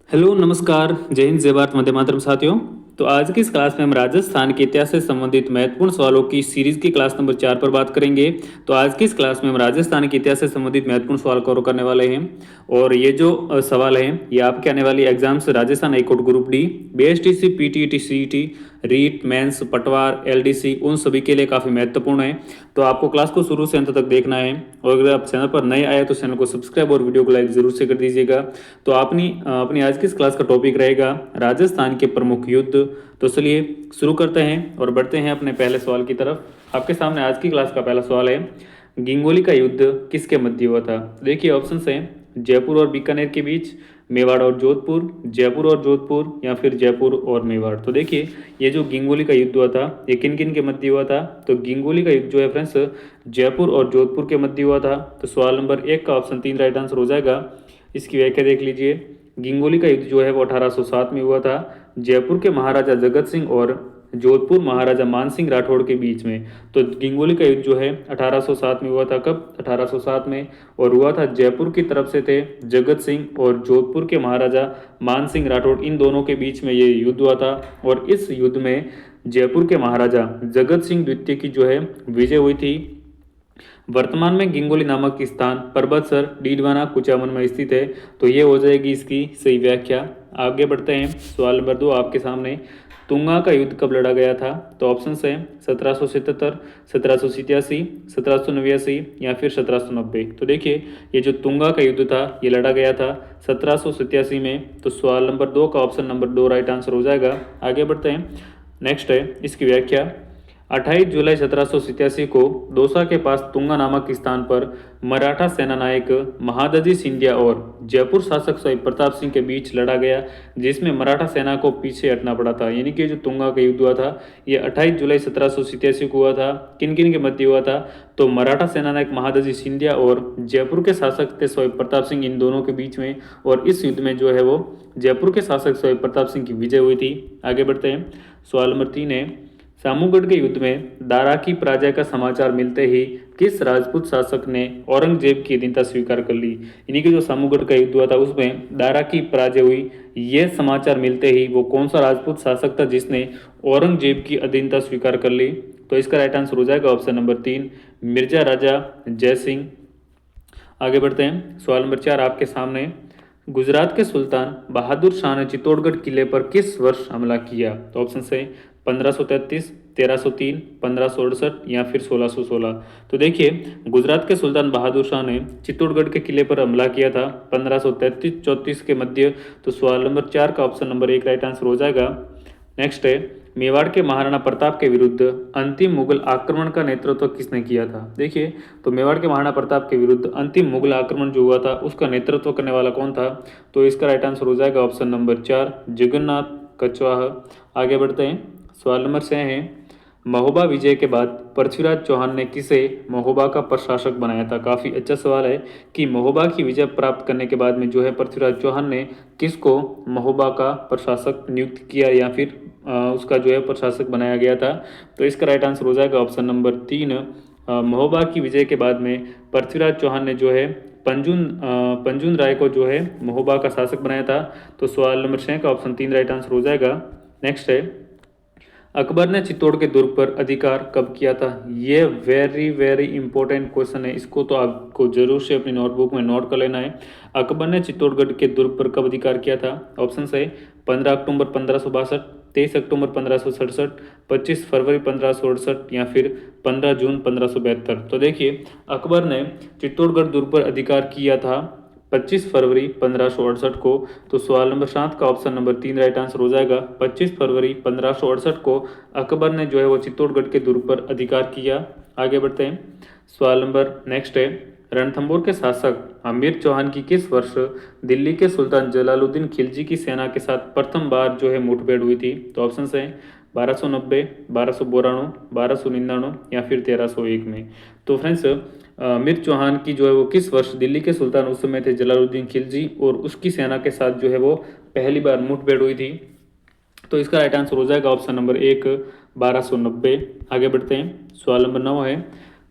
Hello नमस्कार जय हिंद जय भारत वंदे मातरम साथियों। तो आज की इस क्लास में हम राजस्थान के इतिहास से संबंधित महत्वपूर्ण सवालों की सीरीज की क्लास नंबर 4 पर बात करेंगे। तो आज की इस क्लास में हम राजस्थान के इतिहास से संबंधित महत्वपूर्ण सवाल कवर करने वाले हैं। और ये जो सवाल हैं ये आपके आने वाली exams Rajasthan high court group D, BSTC, PTET, CET, REET, mains, Patwar, LDC उन सभी के लिए काफ़ी महत्वपूर्ण है। तो आपको क्लास को शुरू से अंत तक देखना है। और अगर आप चैनल पर नए आए तो चैनल को सब्सक्राइब और वीडियो को लाइक जरूर से कर दीजिएगा। तो अपनी आज की इस क्लास का टॉपिक रहेगा राजस्थान के प्रमुख युद्ध। तो चलिए शुरू करते हैं और बढ़ते हैं अपने पहले सवाल की तरफ। आपके सामने आज की क्लास का पहला सवाल है, गिंगोली का युद्ध किसके मध्य हुआ था। देखिए ऑप्शन हैं, जयपुर और बीकानेर के बीच, मेवाड़ और जोधपुर, जयपुर और जोधपुर, या फिर जयपुर और मेवाड़। तो देखिए ये जो गिंगोली का युद्ध हुआ था ये किन किन के मध्य हुआ था। तो गिंगोली का युद्ध जो है फ्रेंड्स जयपुर और जोधपुर के मध्य हुआ था। तो सवाल नंबर 1 का ऑप्शन 3 राइट आंसर हो जाएगा। इसकी व्याख्या देख लीजिए। गिंगोली का युद्ध जो है वो 1807 में हुआ था, जयपुर के महाराजा जगत सिंह और जोधपुर महाराजा मानसिंह राठौड़ के बीच में। तो गिंगोली का युद्ध जो है 1807 में हुआ था। कब? 1807 में। और हुआ था जयपुर की तरफ से थे जगत सिंह और जोधपुर के महाराजा मानसिंह राठौड़, इन दोनों के बीच में ये युद्ध हुआ था। और इस युद्ध में जयपुर के महाराजा जगत सिंह द्वितीय की जो है विजय हुई थी। वर्तमान में गिंगोली नामक स्थान परबतसर डीडवाना कुचामन में स्थित है। तो ये हो जाएगी इसकी सही व्याख्या। आगे बढ़ते हैं। सवाल नंबर 2 आपके सामने, तुंगा का युद्ध कब लड़ा गया था। तो ऑप्शन है 1777, 1787, 1789 या फिर 1790। तो देखिए ये जो तुंगा का युद्ध था ये लड़ा गया था 1787 में। तो सवाल नंबर 2 का ऑप्शन नंबर 2 राइट आंसर हो जाएगा। आगे बढ़ते हैं। नेक्स्ट है इसकी व्याख्या। 28 जुलाई 1787 को दौसा के पास तुंगा नामक स्थान पर मराठा सेना नायक महादजी सिंधिया और जयपुर शासक स्वयं प्रताप सिंह के बीच लड़ा गया, जिसमें मराठा सेना को पीछे हटना पड़ा था। यानी कि जो तुंगा का युद्ध हुआ था ये 28 जुलाई 1787 को हुआ था। किन किन के मध्य हुआ था। तो मराठा सेना नायक महादजी सिंधिया और जयपुर के शासक थे स्वयं प्रताप सिंह, इन दोनों के बीच में। और इस युद्ध में जो है वो जयपुर के शासक स्वयं प्रताप सिंह की विजय हुई थी। आगे बढ़ते हैं। सवाल नंबर 3 है, सामूगढ़ के युद्ध में दारा की पराजय का समाचार मिलते ही किस राजपूत शासक ने औरंगजेब की अधीनता स्वीकार कर ली। यानी कि जो सामूगढ़ का युद्ध हुआ था उसमें दारा की पराजय हुई, यह समाचार मिलते ही वो कौन सा राजपूत शासक था जिसने औरंगजेब की अधीनता स्वीकार कर ली। तो इसका राइट आंसर हो जाएगा ऑप्शन नंबर 3 मिर्जा राजा जय सिंह। आगे बढ़ते हैं। सवाल नंबर 4 आपके सामने, गुजरात के सुल्तान बहादुर शाह ने चित्तौड़गढ़ किले पर किस वर्ष हमला किया। तो ऑप्शन है 1533, 1303, 1568 या फिर 1616। तो देखिए गुजरात के सुल्तान बहादुर शाह ने चित्तौड़गढ़ के किले पर हमला किया था 1533-34 के मध्य। तो सवाल नंबर 4 का ऑप्शन नंबर 1 राइट आंसर हो जाएगा। नेक्स्ट है, मेवाड़ के महाराणा प्रताप के विरुद्ध अंतिम मुगल आक्रमण का नेतृत्व किसने किया था। देखिए तो मेवाड़ के महाराणा प्रताप के विरुद्ध अंतिम मुगल आक्रमण जो हुआ था उसका नेतृत्व करने वाला कौन था। तो इसका राइट आंसर हो जाएगा ऑप्शन नंबर 4 जगन्नाथ कछवाहा। आगे बढ़ते हैं। सवाल नंबर 6 है, महोबा विजय के बाद पृथ्वीराज चौहान ने किसे महोबा का प्रशासक बनाया था। काफ़ी अच्छा सवाल है कि महोबा की विजय प्राप्त करने के बाद में जो है पृथ्वीराज चौहान ने किसको महोबा का प्रशासक नियुक्त किया या फिर उसका जो है प्रशासक बनाया गया था। तो इसका राइट आंसर हो जाएगा ऑप्शन नंबर 3 महोबा की विजय के बाद में पृथ्वीराज चौहान ने जो है पंजुन राय को जो है महोबा का शासक बनाया था। तो सवाल नंबर 6 का ऑप्शन 3 राइट आंसर हो जाएगा। नेक्स्ट है, अकबर ने चित्तौड़ के दुर्ग पर अधिकार कब किया था। ये वेरी वेरी इंपॉर्टेंट क्वेश्चन है, इसको तो आपको जरूर से अपनी नोटबुक में नोट कर लेना है। अकबर ने चित्तौड़गढ़ के दुर्ग पर कब अधिकार किया था। ऑप्शन है 15 अक्टूबर 1562, 23 अक्टूबर 1567, 25 फरवरी 1568 या फिर 15 जून 1572। तो देखिए अकबर ने चित्तौड़गढ़ दुर्ग पर अधिकार किया था 25 फरवरी 1568 को। तो सवाल नंबर 7 का ऑप्शन नंबर 3 राइट आंसर हो जाएगा। 25 फरवरी 1568 को अकबर ने जो है वो चित्तौड़गढ़ के दुर्ग पर अधिकार किया। आगे बढ़ते हैं। सवाल नंबर नेक्स्ट है, रणथंभौर के शासक अमीर चौहान की किस वर्ष दिल्ली के सुल्तान जलालुद्दीन खिलजी की सेना के साथ प्रथम बार जो है मुठभेड़ हुई थी। तो ऑप्शन है 1290, 1292, 1299 या फिर 1301 में। तो फ्रेंड्स मीर चौहान की जो है वो किस वर्ष दिल्ली के सुल्तान उस समय थे जलालुद्दीन खिलजी और उसकी सेना के साथ जो है वो पहली बार मुठभेड़ हुई थी। तो इसका राइट आंसर हो जाएगा ऑप्शन नंबर 1 1290। आगे बढ़ते हैं। सवाल नंबर 9 है,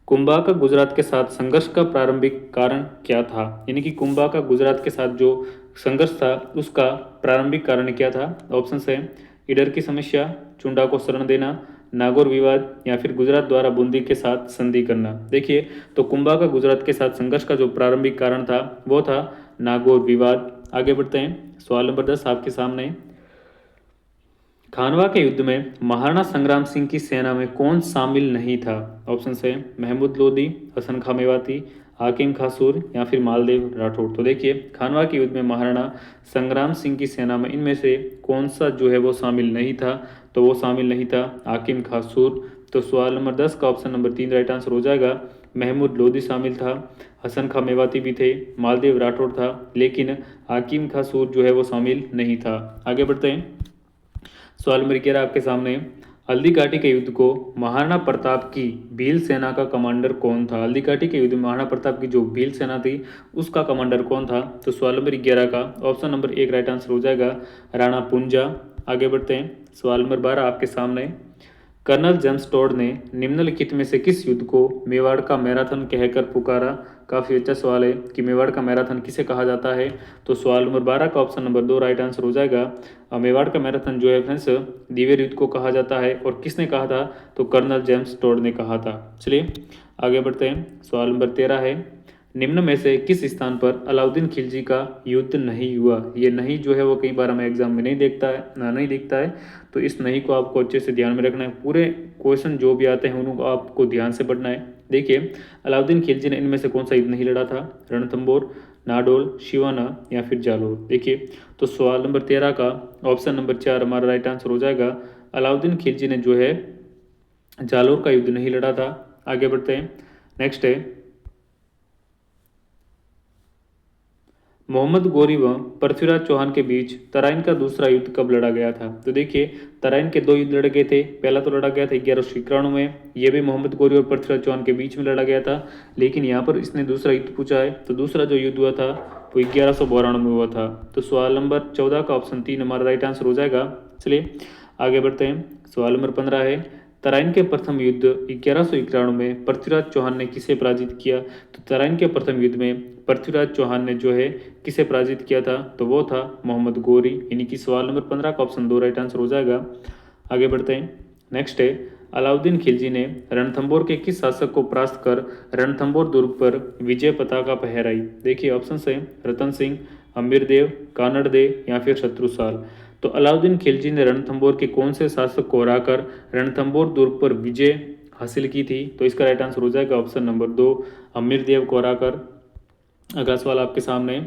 कुंभा का गुजरात के साथ संघर्ष का प्रारंभिक कारण क्या था। यानी कि कुंभा का गुजरात के साथ जो संघर्ष था उसका प्रारंभिक कारण क्या था? ऑप्शन है ईडर की समस्या, चुंडा को शरण देना, नागौर विवाद या फिर गुजरात द्वारा बूंदी के साथ संधि करना। देखिए तो कुंभा का गुजरात के साथ संघर्ष का जो प्रारंभिक कारण था वो था नागौर विवाद। आगे बढ़ते हैं, सवाल नंबर 10 आपके सामने। खानवा के युद्ध में महाराणा संग्राम सिंह की सेना में कौन शामिल नहीं था? ऑप्शन है महमूद लोधी, हसन खां मेवाती, हाकिम खासूर या फिर मालदेव राठौड़। तो देखिए खानवा के युद्ध में महाराणा संग्राम सिंह की सेना में इनमें से कौन सा जो है वो शामिल नहीं था? तो वो शामिल नहीं था हाकिम खासूर। तो सवाल नंबर 10 का ऑप्शन नंबर 3 राइट आंसर हो जाएगा। महमूद लोधी शामिल था, हसन खां मेवाती भी थे, मालदेव राठौड़ था, लेकिन हाकिम खासूर जो है वो शामिल नहीं था। आगे बढ़ते हैं, सवाल नंबर 11 आपके सामने। हल्दी घाटी के युद्ध को महाराणा प्रताप की भील सेना का कमांडर कौन था? हल्दी घाटी के युद्ध में महाराणा प्रताप की जो भील सेना थी उसका कमांडर कौन था? तो सवाल नंबर 11 का ऑप्शन नंबर 1 राइट आंसर हो जाएगा राणा पुंजा। आगे बढ़ते हैं, सवाल नंबर 12 आपके सामने। कर्नल जेम्स टोड ने निम्नलिखित में से किस युद्ध को मेवाड़ का मैराथन कहकर पुकारा? काफ़ी अच्छा सवाल है कि मेवाड़ का मैराथन किसे कहा जाता है? तो सवाल नंबर 12 का ऑप्शन नंबर 2 राइट आंसर हो जाएगा। मेवाड़ का मैराथन जो है फ्रेंड्स दिवेर युद्ध को कहा जाता है। और किसने कहा था? तो कर्नल जेम्स टोड ने कहा था। चलिए आगे बढ़ते हैं, सवाल नंबर 13 है। निम्न में से किस स्थान पर अलाउद्दीन खिलजी का युद्ध नहीं हुआ? ये नहीं जो है वो कई बार हमें एग्जाम में नहीं दिखता है, तो इस नहीं को आपको अच्छे से ध्यान में रखना है। पूरे क्वेश्चन जो भी आते हैं उनको आपको ध्यान से पढ़ना है। देखिए अलाउद्दीन खिलजी ने इनमें से कौन सा युद्ध नहीं लड़ा था? रणथंबोर, नाडोल, शिवाना या फिर जालोर। देखिए तो सवाल नंबर 13 का ऑप्शन नंबर 4 हमारा राइट आंसर हो जाएगा। अलाउद्दीन खिलजी ने जो है जालोर का युद्ध नहीं लड़ा था। आगे बढ़ते हैं, नेक्स्ट है मोहम्मद गोरी व पृथ्वीराज चौहान के बीच तराइन का दूसरा युद्ध कब लड़ा गया था? तो देखिए तराइन के दो युद्ध लड़े गए थे। पहला तो लड़ा गया था 1191 में, यह भी मोहम्मद गोरी और पृथ्वीराज चौहान के बीच में लड़ा गया था। लेकिन यहाँ पर इसने दूसरा युद्ध पूछा है, तो दूसरा जो युद्ध हुआ था वो 1192 में हुआ था। तो सवाल नंबर 14 का ऑप्शन 3 हमारा राइट आंसर हो जाएगा। चलिए आगे बढ़ते हैं, सवाल नंबर 15 है। तराइन के प्रथम युद्ध 1191 में पृथ्वीराज चौहान ने किसे पराजित किया? तो तराइन के प्रथम युद्ध में पृथ्वीराज चौहान ने जो है किसे पराजित किया था? तो वो था मोहम्मद गोरी। यानी कि सवाल नंबर 15 का ऑप्शन 2 राइट आंसर हो जाएगा। आगे बढ़ते हैं, नेक्स्ट है अलाउद्दीन खिलजी ने रणथंबोर के किस शासक को परास्त कर रणथंबोर दुर्ग पर विजय पताका फहराई? देखिए ऑप्शन है रतन सिंह, अमीर देव, कानड़ देव या फिर शत्रुसाल। तो अलाउद्दीन खिलजी ने रणथंबोर के कौन से शासक को हराकर रणथंबोर दुर्ग पर विजय हासिल की थी? तो इसका राइट आंसर हो जाएगा ऑप्शन नंबर 2 अमीर देव को हराकर। अगला सवाल आपके सामने।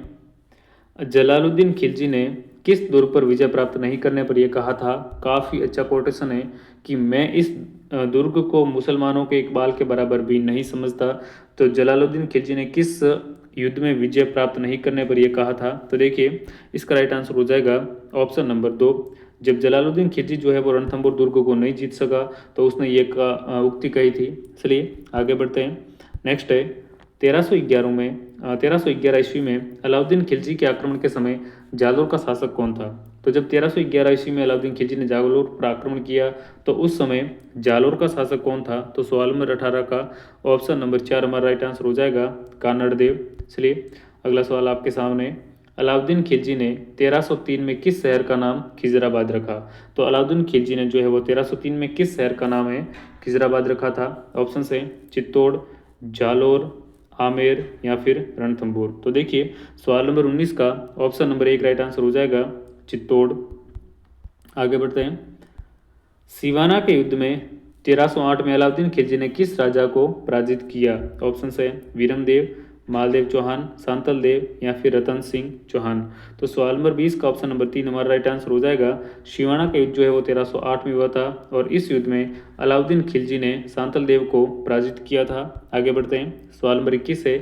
जलालुद्दीन खिलजी ने किस दुर्ग पर विजय प्राप्त नहीं करने पर यह कहा था? काफ़ी अच्छा कोटेशन है कि मैं इस दुर्ग को मुसलमानों के इकबाल के बराबर भी नहीं समझता। तो जलालुद्दीन खिलजी ने किस युद्ध में विजय प्राप्त नहीं करने पर यह कहा था? तो देखिए इसका राइट आंसर हो जाएगा ऑप्शन नंबर 2। जब जलालुद्दीन खिलजी जो है वो रणथंबोर दुर्ग को नहीं जीत सका तो उसने ये उक्ति कही थी। चलिए आगे बढ़ते हैं, नेक्स्ट है 1311 ईस्वी में अलाउद्दीन खिलजी के आक्रमण के समय जालोर का शासक कौन था? तो जब 1311 ईस्वी में अलाउद्दीन खिलजी ने जालोर पर आक्रमण किया तो उस समय जालोर का शासक कौन था? तो सवाल नंबर 18 का ऑप्शन नंबर 4 हमारा राइट आंसर हो जाएगा कानड़ देव। चलिए अगला सवाल आपके सामने। अलाउद्दीन खिलजी ने 1303 में किस शहर का नाम खिजराबाद रखा? तो अलाउद्दीन खिलजी ने जो है वो 1303 में किस शहर का नाम है खिजराबाद रखा था? ऑप्शन है चित्तौड़, जालोर, आमेर या फिर रणथंबोर। तो देखिए सवाल नंबर 19 का ऑप्शन नंबर 1 राइट आंसर हो जाएगा चित्तौड़। आगे बढ़ते हैं, सिवाना के युद्ध में 1308 में अलाउद्दीन खिलजी ने किस राजा को पराजित किया? ऑप्शन है वीरम देव, मालदेव चौहान, सांतल देव या फिर रतन सिंह चौहान। तो सवाल नंबर 20 का ऑप्शन नंबर 3 हमारा राइट आंसर हो जाएगा। शिवाना का युद्ध जो है वो 1308 में हुआ था और इस युद्ध में अलाउद्दीन खिलजी ने सांतल देव को पराजित किया था। आगे बढ़ते हैं, सवाल नंबर 21 है।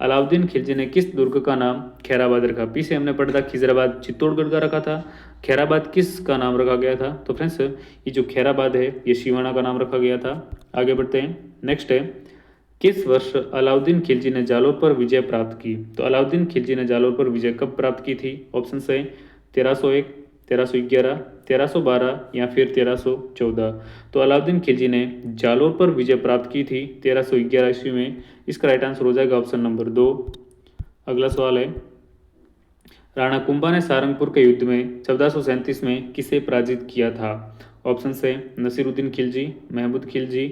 अलाउद्दीन खिलजी ने किस दुर्ग का नाम खैराबाद रखा? पीछे हमने पढ़ा था खिजराबाद चित्तौड़गढ़ का रखा था, खैराबाद किस का नाम रखा गया था? तो फ्रेंड्स ये जो खैराबाद है ये शिवाना का नाम रखा गया था। आगे बढ़ते हैं, नेक्स्ट है किस वर्ष अलाउद्दीन खिलजी ने जालोर पर विजय प्राप्त की? तो अलाउद्दीन खिलजी ने जालोर पर विजय कब प्राप्त की थी? ऑप्शन है 1301, 1311, 1312 या फिर 1314। तो अलाउद्दीन खिलजी ने जालोर पर विजय प्राप्त की थी 1311 ईस्वी में। इसका राइट आंसर हो जाएगा ऑप्शन नंबर 2। अगला सवाल है राणा कुंभा ने सारंगपुर के युद्ध में 1437 में किसे पराजित किया था? ऑप्शन है नसीरुद्दीन खिलजी, महमूद खिलजी,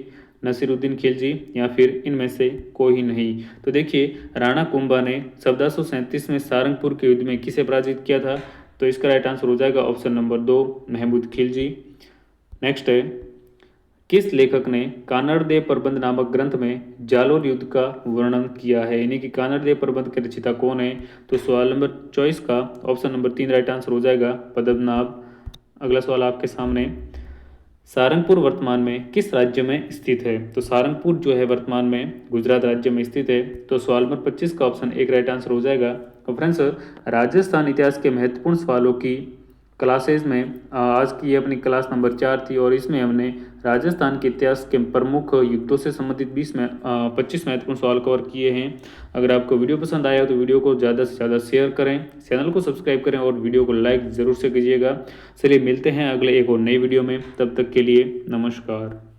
नसीरुद्दीन खिलजी या फिर इनमें से कोई नहीं। तो देखिए राणा कुंभा ने 1437 में सारंगपुर के युद्ध में किसे पराजित किया था? तो इसका राइट आंसर हो जाएगा option number 2 Mahmud Khilji. Next है किस लेखक ने कानड़देव प्रबंध नामक ग्रंथ में जालोर युद्ध का वर्णन किया है? यानी कि कानड़देव प्रबंध के रचयिता कौन है? तो सवाल नंबर 24 का ऑप्शन नंबर 3 राइट आंसर हो जाएगा पद्मनाभ। अगला सवाल आपके सामने, सारंगपुर वर्तमान में किस राज्य में स्थित है? तो सारंगपुर जो है वर्तमान में गुजरात राज्य में स्थित है। तो सवाल नंबर 25 का ऑप्शन 1 राइट आंसर हो जाएगा। तो फ्रेंड्स राजस्थान इतिहास के महत्वपूर्ण सवालों की क्लासेज में आज की ये अपनी क्लास नंबर 4 थी और इसमें हमने राजस्थान के इतिहास के प्रमुख युद्धों से संबंधित 25 महत्वपूर्ण सवाल कवर किए हैं। अगर आपको वीडियो पसंद आया तो वीडियो को ज़्यादा से ज़्यादा शेयर करें, चैनल को सब्सक्राइब करें और वीडियो को लाइक ज़रूर से कीजिएगा। चलिए मिलते हैं अगले एक और नई वीडियो में, तब तक के लिए नमस्कार।